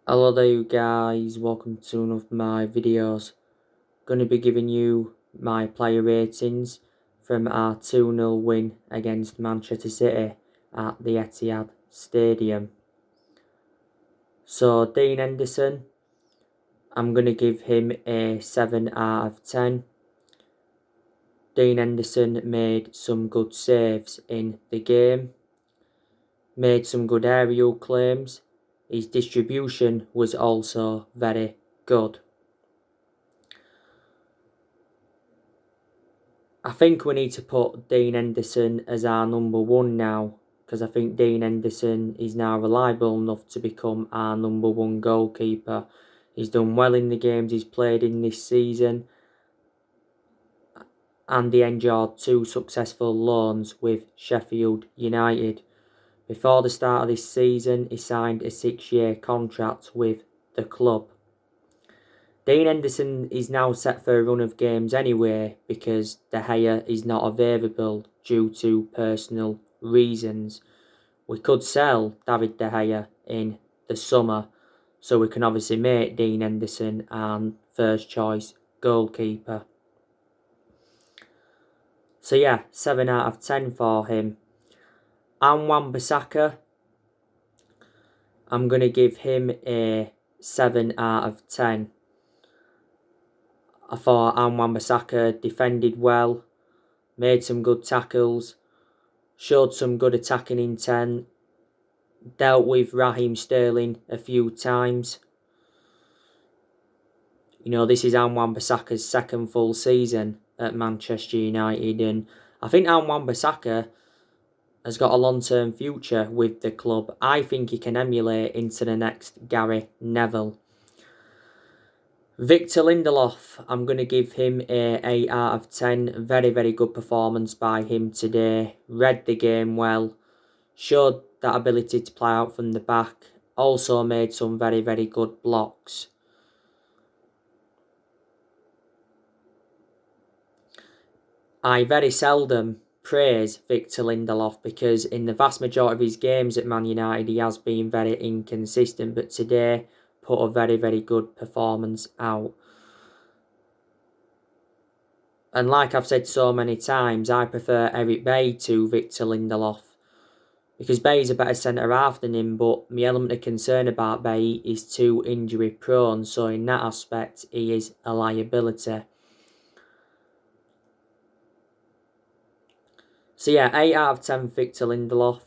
Hello there you guys, welcome to one of my videos. Going to be giving you my player ratings from our 2-0 win against Manchester City at the Etihad Stadium. So Dean Henderson, I'm going to give him a 7 out of 10. Dean Henderson made some good saves in the game, made some good aerial claims. His distribution was also very good. I think we need to put Dean Henderson as our number one now, because I think Dean Henderson is now reliable enough to become our number one goalkeeper. He's done well in the games he's played in this season, and he enjoyed 2 successful loans with Sheffield United. Before the start of this season, he signed a 6-year contract with the club. Dean Henderson is now set for a run of games anyway because De Gea is not available due to personal reasons. We could sell David De Gea in the summer, so we can obviously make Dean Henderson our first choice goalkeeper. So yeah, 7 out of 10 for him. And Wan-Bissaka, I'm going to give him a 7 out of 10. I thought Wan-Bissaka defended well, made some good tackles, showed some good attacking intent, dealt with Raheem Sterling a few times. You know, this is Wan-Bissaka's second full season at Manchester United, and I think Wan-Bissaka has got a long-term future with the club. I think he can emulate into the next Gary Neville. Victor Lindelof, I'm going to give him a 8 out of 10. Very, very good performance by him today. Read the game well. Showed that ability to play out from the back. Also made some very, very good blocks. I very seldom praise Victor Lindelof because in the vast majority of his games at Man United he has been very inconsistent, but today put a very, very good performance out. And like I've said so many times, I prefer Eric Bailly to Victor Lindelof, because Bailly's a better centre-half than him, but my element of concern about Bailly is too injury prone, so in that aspect he is a liability. So yeah, 8 out of 10 Victor Lindelof.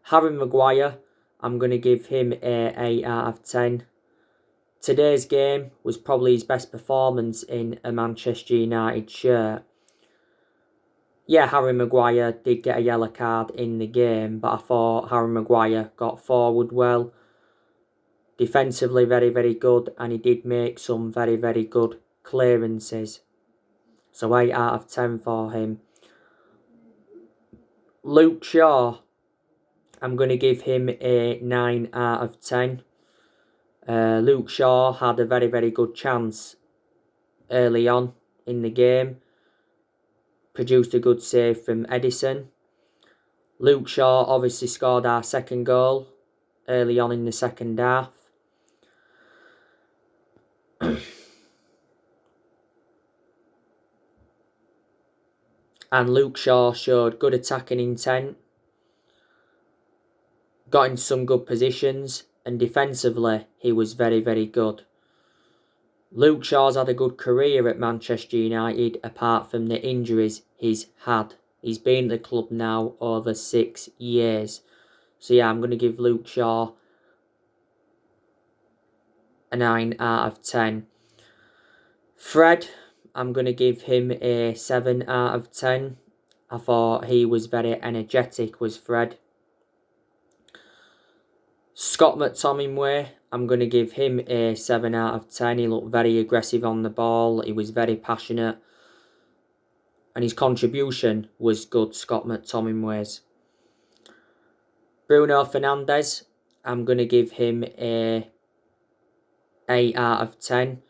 Harry Maguire, I'm going to give him a 8 out of 10. Today's game was probably his best performance in a Manchester United shirt. Yeah, Harry Maguire did get a yellow card in the game, but I thought Harry Maguire got forward well. Defensively very, very good, and he did make some very, very good clearances. So 8 out of 10 for him. Luke Shaw, I'm going to give him a 9 out of 10. Luke Shaw had a very, very good chance early on in the game. Produced a good save from Edison. Luke Shaw obviously scored our second goal early on in the second half. And Luke Shaw showed good attacking intent, got into some good positions, and defensively he was very, very good. Luke Shaw's had a good career at Manchester United apart from the injuries he's had. He's been at the club now over 6 years. So yeah, I'm going to give Luke Shaw a 9 out of 10. Fred, I'm going to give him a 7 out of 10. I thought he was very energetic, was Fred. Scott McTominay, I'm going to give him a 7 out of 10. He looked very aggressive on the ball. He was very passionate. And his contribution was good, Scott McTominay's. Bruno Fernandez, I'm going to give him a 8 out of 10.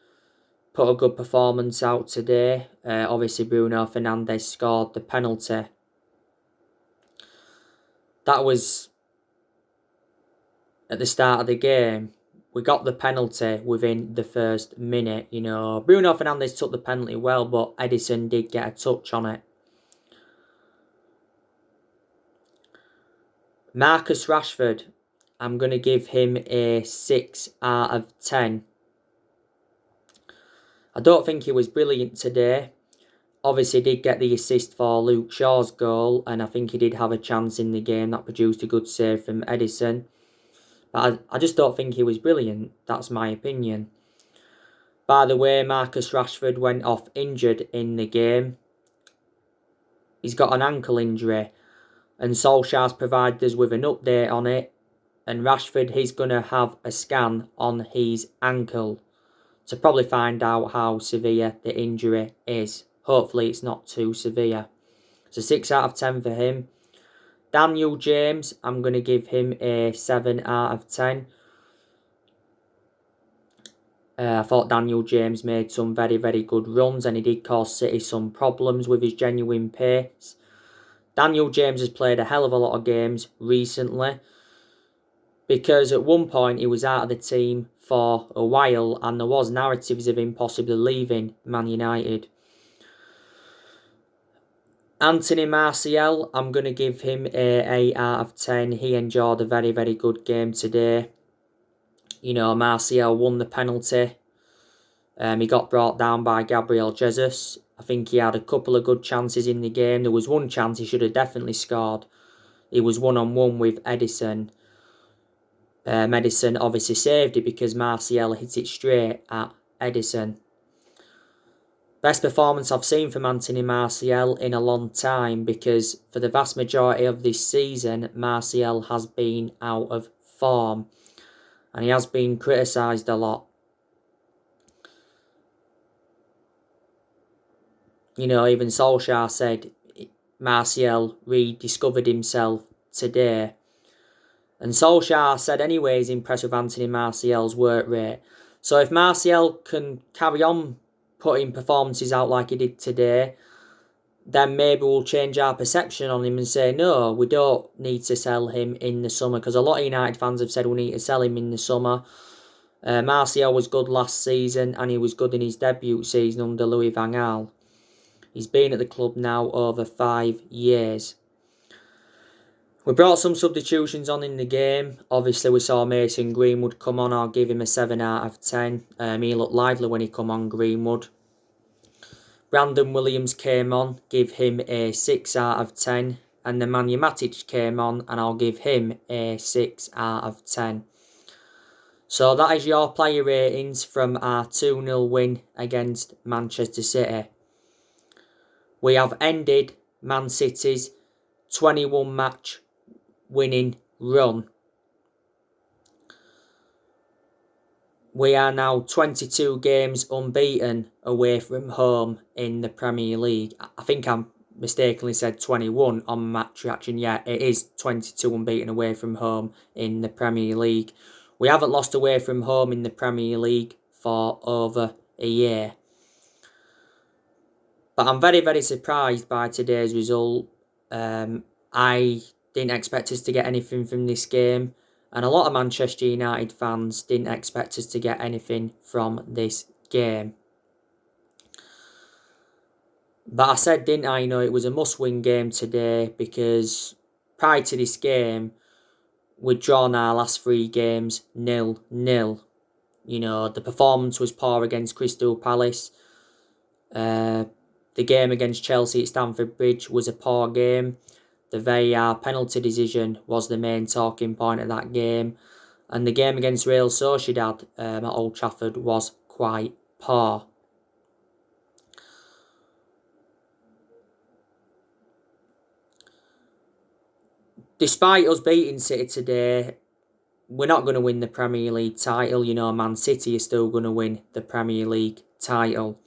Put a good performance out today. Obviously, Bruno Fernandez scored the penalty. That was at the start of the game. we got the penalty within the first minute. You know, Bruno Fernandez took the penalty well, but Edison did get a touch on it. Marcus Rashford, I'm going to give him a 6 out of 10. I don't think he was brilliant today. Obviously, did get the assist for Luke Shaw's goal, and I think he did have a chance in the game that produced a good save from Edison. But I just don't think he was brilliant. That's my opinion. By the way, Marcus Rashford went off injured in the game. He's got an ankle injury, and Solskjaer's provided us with an update on it. And Rashford, he's going to have a scan on his ankle to probably find out how severe the injury is. Hopefully it's not too severe. So 6 out of 10 for him. Daniel James, I'm going to give him a 7 out of 10. I thought Daniel James made some very, very good runs, and he did cause City some problems with his genuine pace. Daniel James has played a hell of a lot of games recently, because at one point he was out of the team for a while and there was narratives of him possibly leaving Man United. Anthony Martial, I'm going to give him a 8 out of 10. He enjoyed a very, very good game today. You know, Martial won the penalty. He got brought down by Gabriel Jesus. I think he had a couple of good chances in the game. There was one chance he should have definitely scored. He was one-on-one with Edison. Edison obviously saved it because Martial hit it straight at Edison. Best performance I've seen from Anthony Martial in a long time, because for the vast majority of this season, Martial has been out of form and he has been criticised a lot. You know, even Solskjaer said Martial rediscovered himself today. And Solskjaer said anyway he's impressed with Anthony Martial's work rate. So if Martial can carry on putting performances out like he did today, then maybe we'll change our perception on him and say, no, we don't need to sell him in the summer. Because a lot of United fans have said we need to sell him in the summer. Martial was good last season and he was good in his debut season under Louis van Gaal. He's been at the club now over 5 years. We brought some substitutions on in the game. Obviously, we saw Mason Greenwood come on. I'll give him a 7 out of 10. He looked lively when he come on, Greenwood. Brandon Williams came on. Give him a 6 out of 10. And Nemanja Matic came on, and I'll give him a 6 out of 10. So that is your player ratings from our 2-0 win against Manchester City. We have ended Man City's 21 match winning run. We are now 22 games unbeaten away from home in the Premier League. I think I mistakenly said 21 on Match Reaction. Yeah, it is 22 unbeaten away from home in the Premier League. We haven't lost away from home in the Premier League for over a year. But I'm very, very surprised by today's result. I didn't expect us to get anything from this game. And a lot of Manchester United fans didn't expect us to get anything from this game. But I said, didn't I, it was a must-win game today, because prior to this game, we'd drawn our last 3 games 0-0. The performance was poor against Crystal Palace. The game against Chelsea at Stamford Bridge was a poor game. The VAR penalty decision was the main talking point of that game. And the game against Real Sociedad at Old Trafford was quite poor. Despite us beating City today, we're not going to win the Premier League title. Man City is still going to win the Premier League title.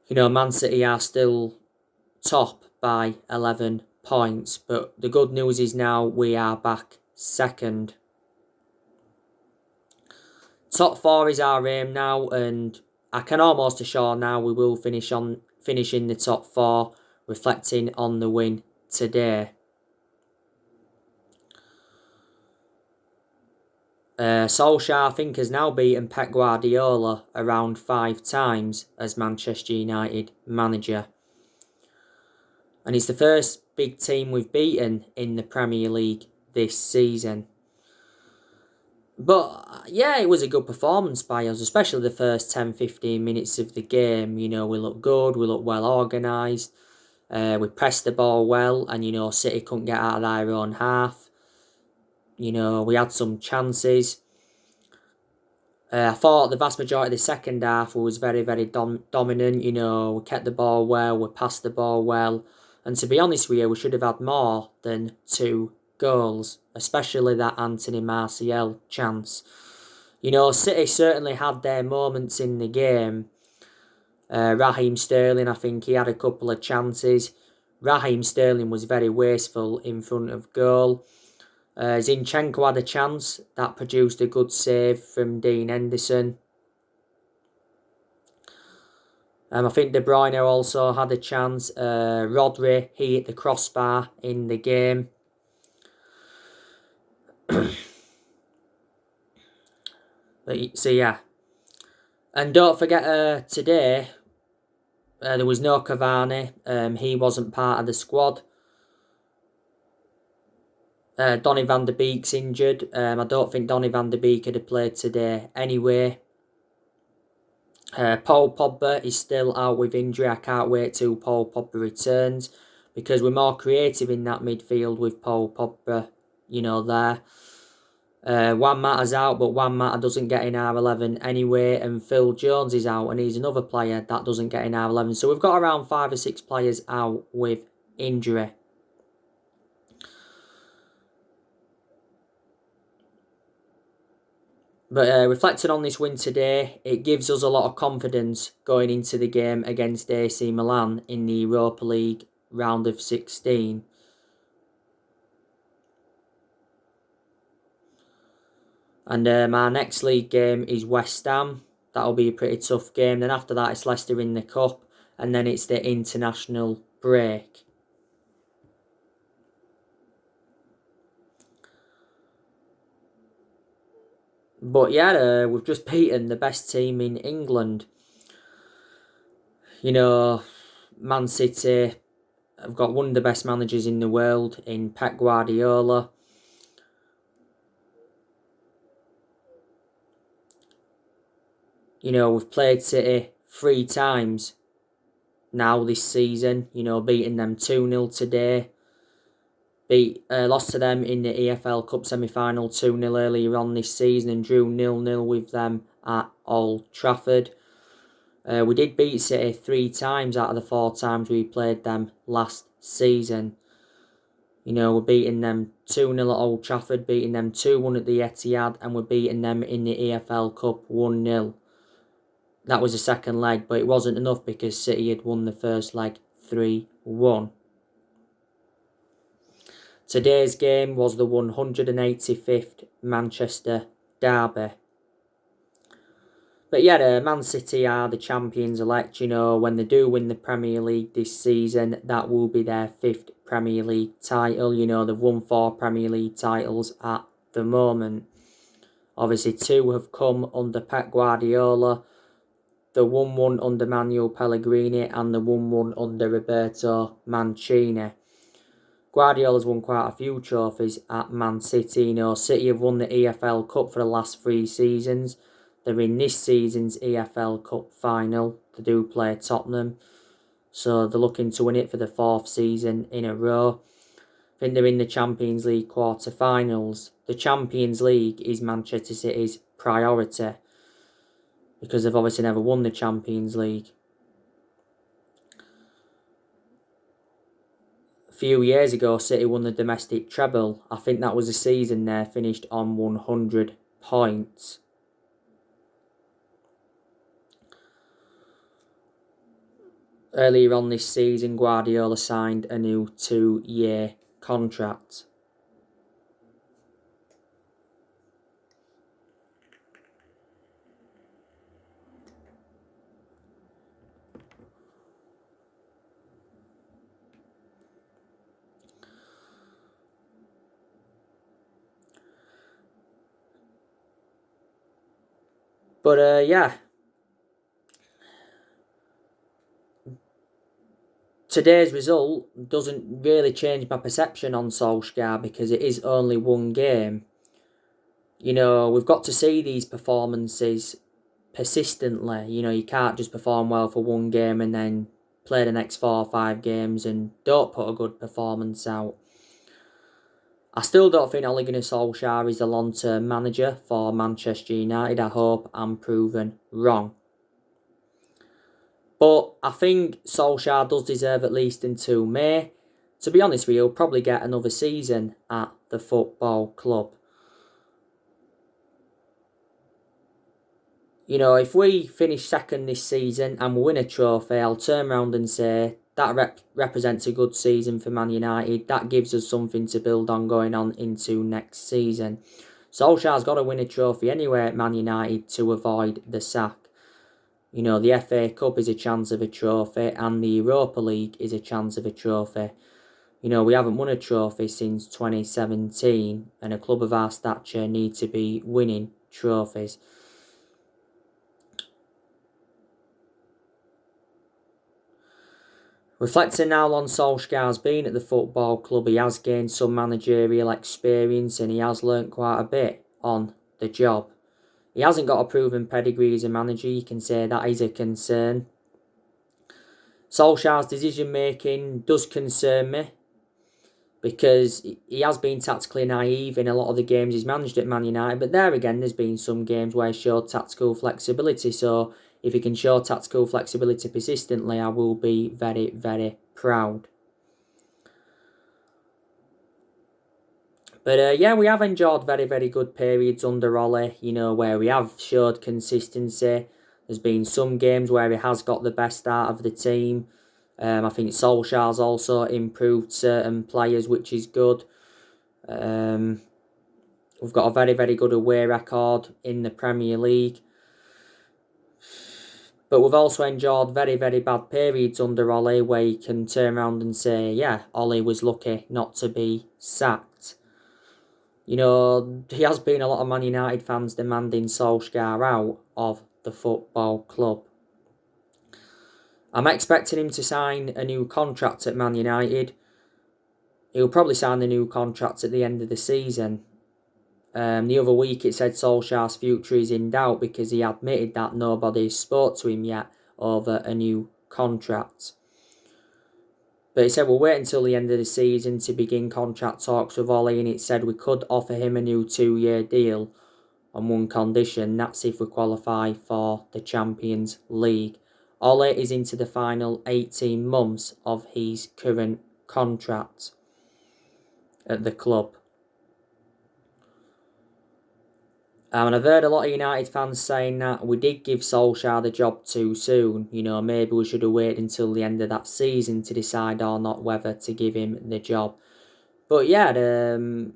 Man City are still top by 11 points. But the good news is now we are back second. Top 4 is our aim now, and I can almost assure now we will finish in the top 4, reflecting on the win today. Solskjaer, I think, has now beaten Pep Guardiola around 5 times as Manchester United manager. And it's the first big team we've beaten in the Premier League this season. But yeah, it was a good performance by us, especially the first 10-15 minutes of the game. You know, we looked good, we looked well organised, we pressed the ball well, and you know, City couldn't get out of their own half. You know, we had some chances. I thought the vast majority of the second half was very, very dominant. You know, we kept the ball well, we passed the ball well. And to be honest with you, we should have had more than 2 goals, especially that Anthony Martial chance. You know, City certainly had their moments in the game. Raheem Sterling, I think he had a couple of chances. Raheem Sterling was very wasteful in front of goal. Zinchenko had a chance that produced a good save from Dean Henderson. I think De Bruyne also had a chance. Rodri, he hit the crossbar in the game. So yeah. And don't forget today, there was no Cavani. He wasn't part of the squad. Donny van de Beek's injured. I don't think Donny van de Beek would have played today anyway. Paul Pogba is still out with injury. I can't wait till Paul Pogba returns because we're more creative in that midfield with Paul Pogba, you know, there. Juan Mata's out, but Juan Mata doesn't get in our 11 anyway, and Phil Jones is out, and he's another player that doesn't get in our 11. So we've got around 5 or 6 players out with injury. But reflecting on this win today, it gives us a lot of confidence going into the game against AC Milan in the Europa League round of 16. And our next league game is West Ham. That'll be a pretty tough game. Then after that, it's Leicester in the Cup. And then it's the international break. But yeah, we've just beaten the best team in England. You know, Man City have got one of the best managers in the world in Pep Guardiola. You know, we've played City 3 times now this season. You know, beating them 2-0 today. Lost to them in the EFL Cup semi-final 2-0 earlier on this season and drew 0-0 with them at Old Trafford. We did beat City 3 times out of the 4 times we played them last season. You know, we're beating them 2-0 at Old Trafford, beating them 2-1 at the Etihad, and we're beating them in the EFL Cup 1-0. That was the second leg, but it wasn't enough because City had won the first leg 3-1. Today's game was the 185th Manchester derby. But yeah, Man City are the champions elect. You know, when they do win the Premier League this season, that will be their 5th Premier League title. You know, they've won 4 Premier League titles at the moment. Obviously, 2 have come under Pep Guardiola. The 1-1 under Manuel Pellegrini and the 1-1 under Roberto Mancini. Guardiola's won quite a few trophies at Man City. You know, City have won the EFL Cup for the last 3 seasons. They're in this season's EFL Cup final. They do play Tottenham. So they're looking to win it for the 4th season in a row. I think they're in the Champions League quarter-finals. The Champions League is Manchester City's priority because they've obviously never won the Champions League. A few years ago, City won the domestic treble. I think that was a season they finished on 100 points. Earlier on this season, Guardiola signed a new 2-year contract. But yeah, today's result doesn't really change my perception on Solskjaer because it is only one game. You know, we've got to see these performances persistently. You know, you can't just perform well for one game and then play the next 4 or 5 games and don't put a good performance out. I still don't think Ole Gunnar Solskjaer is the long-term manager for Manchester United. I hope I'm proven wrong. But I think Solskjaer does deserve at least until May. To be honest with you, he'll probably get another season at the football club. You know, if we finish second this season and we win a trophy, I'll turn around and say that represents a good season for Man United. That gives us something to build on going on into next season. Solskjaer's got to win a trophy anyway at Man United to avoid the sack. You know, the FA Cup is a chance of a trophy and the Europa League is a chance of a trophy. You know, we haven't won a trophy since 2017 and a club of our stature need to be winning trophies. Reflecting now on Solskjaer's been at the football club, he has gained some managerial experience and he has learnt quite a bit on the job. He hasn't got a proven pedigree as a manager, you can say that is a concern. Solskjaer's decision making does concern me because he has been tactically naive in a lot of the games he's managed at Man United, but there again there's been some games where he showed tactical flexibility, so if he can show tactical flexibility persistently, I will be very, very proud. But yeah, we have enjoyed very, very good periods under Ole, you know, where we have showed consistency. There's been some games where he has got the best out of the team. I think Solskjaer's also improved certain players, which is good. We've got a very, very good away record in the Premier League. But we've also enjoyed very, very bad periods under Ole where you can turn around and say, yeah, Ole was lucky not to be sacked. You know, he has been a lot of Man United fans demanding Solskjaer out of the football club. I'm expecting him to sign a new contract at Man United. He'll probably sign the new contract at the end of the season. The other week it said Solskjaer's future is in doubt because he admitted that nobody spoke to him yet over a new contract. But it said we'll wait until the end of the season to begin contract talks with Ole, and it said we could offer him a new 2-year deal on one condition, that's if we qualify for the Champions League. Ole is into the final 18 months of his current contract at the club. And I've heard a lot of United fans saying that we did give Solskjaer the job too soon. You know, maybe we should have waited until the end of that season to decide or not whether to give him the job. But yeah, the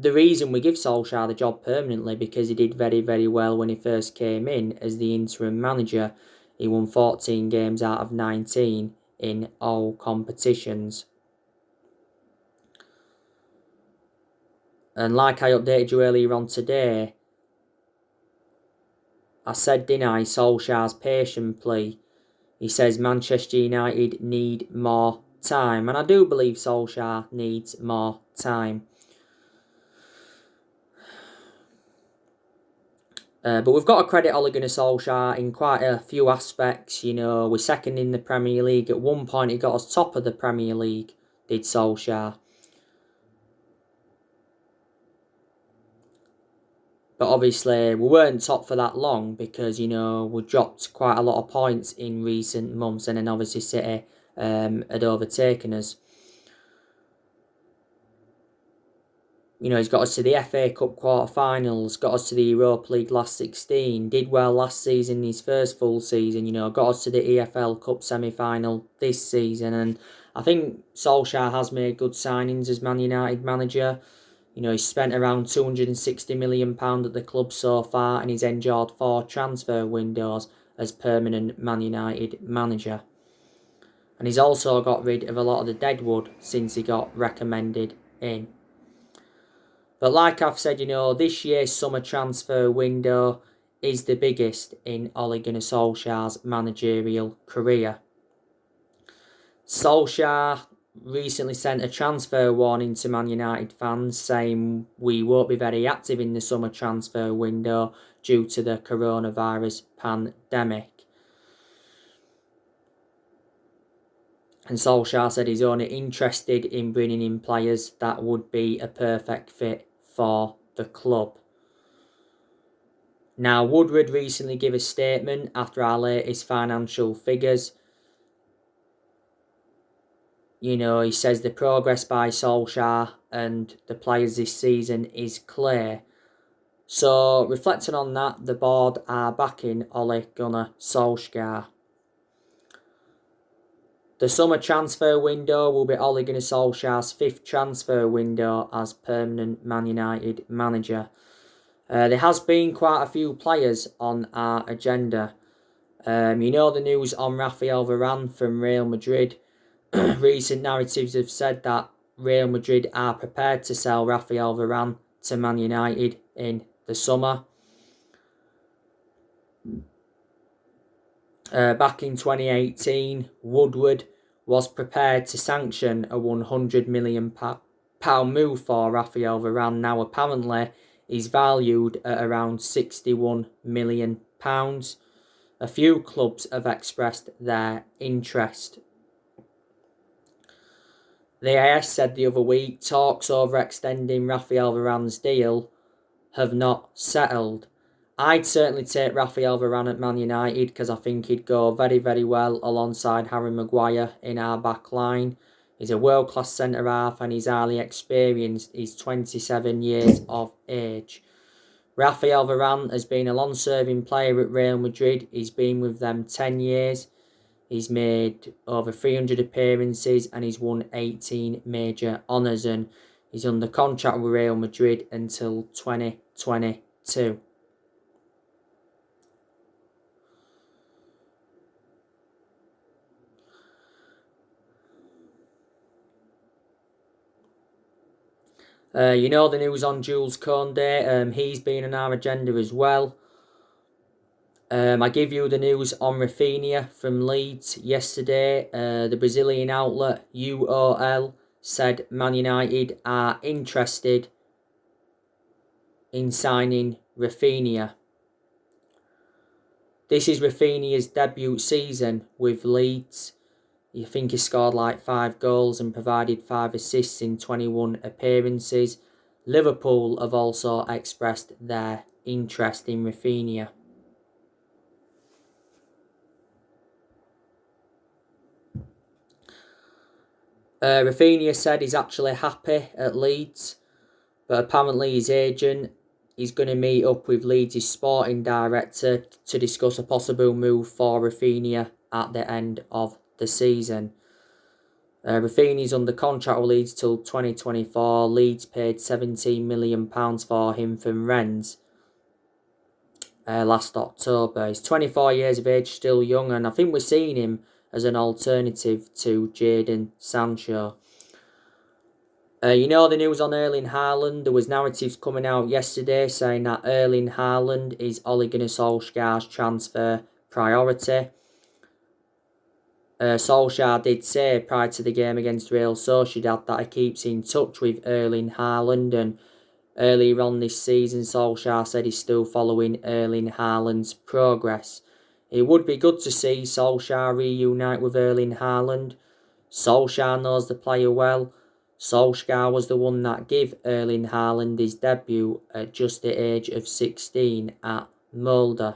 reason we give Solskjaer the job permanently because he did very, very well when he first came in as the interim manager. He won 14 games out of 19 in all competitions. And like I updated you earlier on today, I said, didn't I, Solskjaer's patient plea. He says Manchester United need more time. And I do believe Solskjaer needs more time. But we've got to credit Ole Gunnar Solskjaer in quite a few aspects. You know, we're second in the Premier League. At one point, he got us top of the Premier League, did Solskjaer. But obviously, we weren't top for that long because, you know, we dropped quite a lot of points in recent months. And then obviously City had overtaken us. You know, he's got us to the FA Cup quarter-finals, got us to the Europa League last 16, did well last season, his first full season, you know, got us to the EFL Cup semi-final this season. And I think Solskjaer has made good signings as Man United manager. You know, he's spent around £260 million at the club so far and he's endured 4 transfer windows as permanent Man United manager. And he's also got rid of a lot of the deadwood since he got recommended in. But like I've said, this year's summer transfer window is the biggest in Ole Gunnar Solskjaer's managerial career. Solskjaer recently sent a transfer warning to Man United fans, saying we won't be very active in the summer transfer window due to the coronavirus pandemic. And Solskjaer said he's only interested in bringing in players that would be a perfect fit for the club. Now, Woodward recently gave a statement after our latest financial figures. He says the progress by Solskjaer and the players this season is clear. So, reflecting on that, the board are backing Ole Gunnar Solskjaer. The summer transfer window will be Ole Gunnar Solskjaer's 5th transfer window as permanent Man United manager. There has been quite a few players on our agenda. The news on Rafael Varane from Real Madrid. Recent narratives have said that Real Madrid are prepared to sell Rafael Varane to Man United in the summer. Back in 2018, Woodward was prepared to sanction a £100 million move for Rafael Varane. Now apparently he's valued at around £61 million. A few clubs have expressed their interest. The AS said the other week talks over extending Rafael Varane's deal have not settled. I'd certainly take Rafael Varane at Man United because I think he'd go very, very well alongside Harry Maguire in our back line. He's a world-class centre-half and he's highly experienced. He's 27 years of age. Rafael Varane has been a long-serving player at Real Madrid. He's been with them 10 years. He's made over 300 appearances and he's won 18 major honours, and he's under contract with Real Madrid until 2022. The news on Jules Koundé. He's been on our agenda as well. I give you the news on Rafinha from Leeds yesterday. The Brazilian outlet UOL said Man United are interested in signing Rafinha. This is Rafinha's debut season with Leeds. I think he scored like 5 goals and provided 5 assists in 21 appearances. Liverpool have also expressed their interest in Rafinha. Rafinha said he's actually happy at Leeds, but apparently his agent is going to meet up with Leeds' sporting director to discuss a possible move for Rafinha at the end of the season. Rafinha's under contract with Leeds till 2024. Leeds paid £17 million for him from Rennes last October. He's 24 years of age, still young, and I think we're seeing him as an alternative to Jadon Sancho. The news on Erling Haaland. There was narratives coming out yesterday saying that Erling Haaland is Ole Gunnar Solskjaer's transfer priority. Solskjaer did say prior to the game against Real Sociedad that he keeps in touch with Erling Haaland, and earlier on this season Solskjaer said he's still following Erling Haaland's progress. It would be good to see Solskjaer reunite with Erling Haaland. Solskjaer knows the player well. Solskjaer was the one that gave Erling Haaland his debut at just the age of 16 at Molde.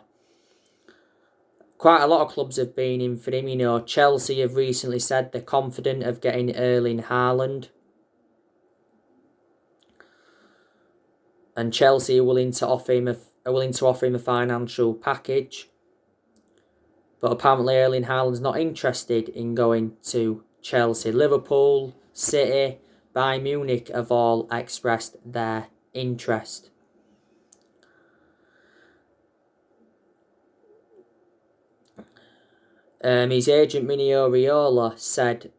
Quite a lot of clubs have been in for him. Chelsea have recently said they're confident of getting Erling Haaland. And Chelsea are willing to offer him a financial package. But apparently Erling Haaland's not interested in going to Chelsea. Liverpool, City, Bayern Munich have all expressed their interest. His agent Mino Raiola said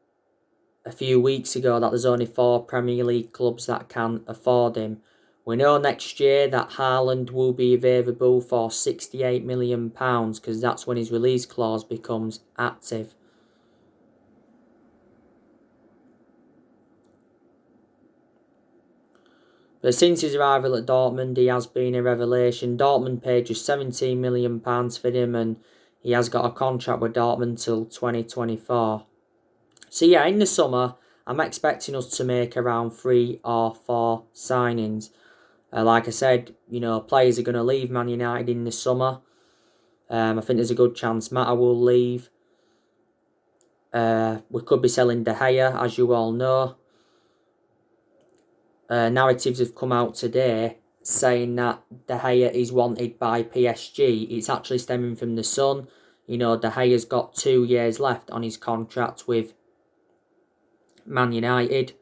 a few weeks ago that there's only 4 Premier League clubs that can afford him, We know next year that Haaland will be available for £68 million because that's when his release clause becomes active. But since his arrival at Dortmund, he has been a revelation. Dortmund paid just £17 million for him, and he has got a contract with Dortmund till 2024. So yeah, in the summer, I'm expecting us to make around 3 or 4 signings. Like I said, you know, players are going to leave Man United in the summer. I think there's a good chance Mata will leave. We could be selling De Gea, as you all know. Narratives have come out today saying that De Gea is wanted by PSG. It's actually stemming from the Sun. You know, De Gea's got 2 years left on his contract with Man United.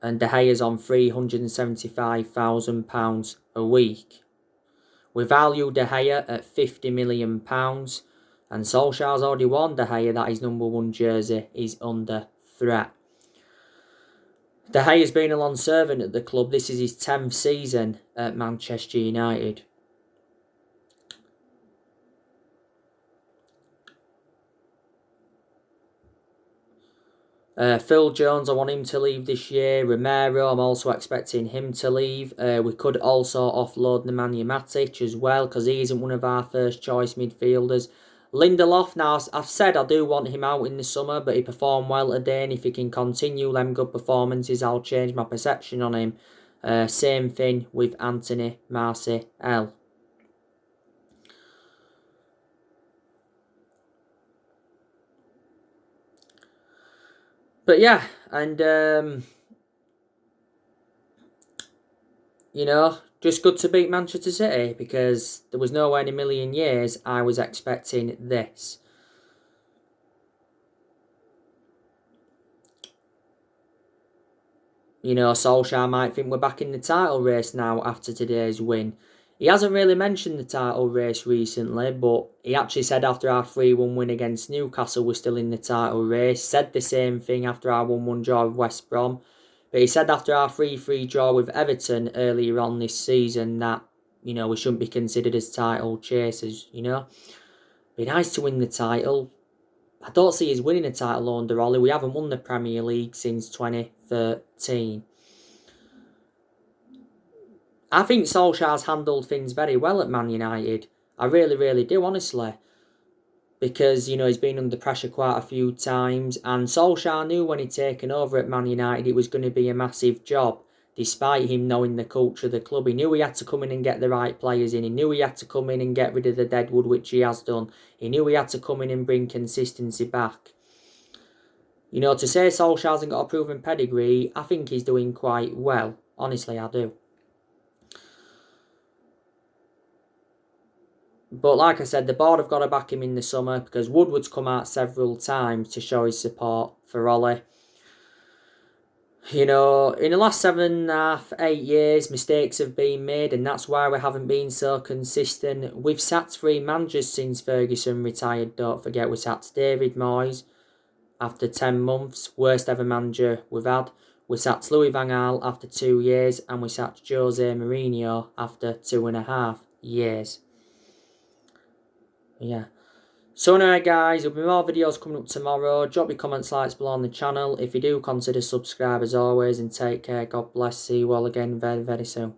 And De Gea's on £375,000 a week. We value De Gea at £50 million. And Solskjaer's already warned De Gea that his number 1 jersey is under threat. De Gea has been a long servant at the club. This is his 10th season at Manchester United. Phil Jones, I want him to leave this year. Romero, I'm also expecting him to leave. We could also offload Nemanja Matic as well, because he isn't one of our first choice midfielders. Lindelof, now I've said I do want him out in the summer, but he performed well today, and if he can continue them good performances, I'll change my perception on him. Same thing with Anthony Martial. But yeah, and you know, just good to beat Manchester City, because there was nowhere in a million years I was expecting this. You know, Solskjaer might think we're back in the title race now after today's win. He hasn't really mentioned the title race recently, but he actually said after our 3-1 win against Newcastle we're still in the title race. Said the same thing after our 1-1 draw with West Brom. But he said after our 3-3 draw with Everton earlier on this season that, you know, we shouldn't be considered as title chasers, you know. It'd be nice to win the title. I don't see us winning a title under Ollie. We haven't won the Premier League since 2013. I think Solskjaer's handled things very well at Man United. I really, really do, honestly. Because, you know, he's been under pressure quite a few times. And Solskjaer knew when he'd taken over at Man United it was going to be a massive job. Despite him knowing the culture of the club. He knew he had to come in and get the right players in. He knew he had to come in and get rid of the deadwood, which he has done. He knew he had to come in and bring consistency back. You know, to say Solskjaer hasn't got a proven pedigree, I think he's doing quite well. Honestly, I do. But like I said, the board have got to back him in the summer, because Woodward's come out several times to show his support for Ollie. You know, in the last 7.5, 8 years, mistakes have been made, and that's why we haven't been so consistent. We've sacked 3 managers since Ferguson retired, don't forget. We sacked David Moyes after 10 months, worst ever manager we've had. We sacked Louis van Gaal after 2 years, and we sacked Jose Mourinho after 2.5 years. Yeah. So anyway guys, there'll be more videos coming up tomorrow. Drop your comments, likes below on the channel. If you do, consider subscribe as always, and take care. God bless. See you all again very, very soon.